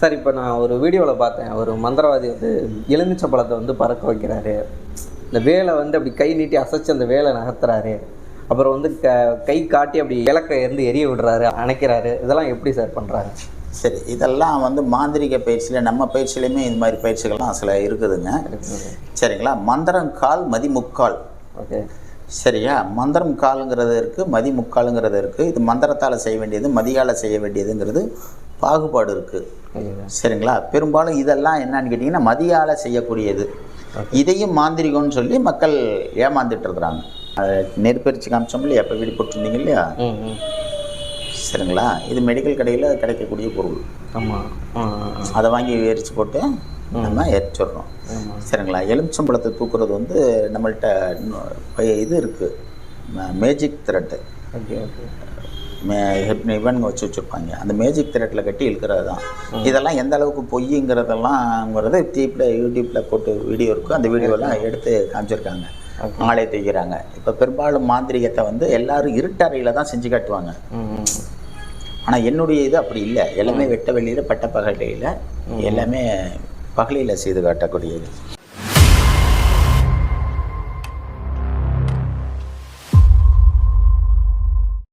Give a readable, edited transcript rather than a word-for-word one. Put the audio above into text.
Sir இப்போ நான் ஒரு வீடியோவில் பார்த்தேன், ஒரு மந்திரவாதி வந்து எலுமிச்சை பழத்தை வந்து பறக்க வைக்கிறாரு. இந்த வேலை வந்து அப்படி கை நீட்டி அசைச்சு அந்த வேலை நகர்த்துறாரு. அப்புறம் வந்து கை காட்டி அப்படி இலக்கை இருந்து எரிய விடுறாரு, அணைக்கிறாரு. இதெல்லாம் எப்படி சார் பண்ணுறாங்க? சரி, இதெல்லாம் வந்து மாந்திரிக பயிற்சியில் நம்ம பயிற்சியிலையுமே இது மாதிரி பயிற்சிகள்லாம் சில இருக்குதுங்க. சரிங்களா? மந்திரம் கால் மதி முக்கால். ஓகே, சரியா? மந்திரம் காலுங்கிறது இருக்குது, மதி முக்காலுங்கிறது இருக்குது. இது மந்திரத்தால் செய்ய வேண்டியது, மதியால் செய்ய வேண்டியதுங்கிறது பாகுபாடு இருக்குது. சரிங்களா? பெரும்பாலும் இதெல்லாம் என்னன்னு கேட்டிங்கன்னா மதியால் செய்யக்கூடியது. இதையும் மாந்திரிகம்னு சொல்லி மக்கள் ஏமாந்துட்டு இருக்கிறாங்க. அதை நெருப்பரிச்சு காமிச்சோம் இல்லையா, அப்போ வீடு போட்டிருந்தீங்க இல்லையா? சரிங்களா? இது மெடிக்கல் கடையில் கிடைக்கக்கூடிய பொருள். ஆமாம், அதை வாங்கி எரிச்சு போட்டு நம்ம எரிச்சிடுறோம். சரிங்களா? எலுமிச்சம்பழத்தை தூக்குறது வந்து நம்மள்கிட்ட இது இருக்குது, மேஜிக் த்ரெட்டு. ஓகே ஓகே, இவனுங்க வச்சுருப்பாங்க. அந்த மேஜிக் த்ரெட்டில் கட்டி இழுக்கிறது தான். இதெல்லாம் எந்த அளவுக்கு பொய்யுங்கிறதெல்லாம்ங்கிறது யூடியூப்பில் போட்டு வீடியோ இருக்கும். அந்த வீடியோலாம் எடுத்து காமிச்சிருக்காங்க. ஆளை தூக்கிறாங்க. இப்போ பெரும்பாலும் மாந்திரிகத்தை வந்து எல்லோரும் இருட்டறையில் தான் செஞ்சு காட்டுவாங்க. ஆனால் என்னுடைய இது அப்படி இல்லை. எல்லாமே வெட்ட வெளியில் பட்ட பகலையில் எல்லாமே பகலில் செய்து காட்டக்கூடியது.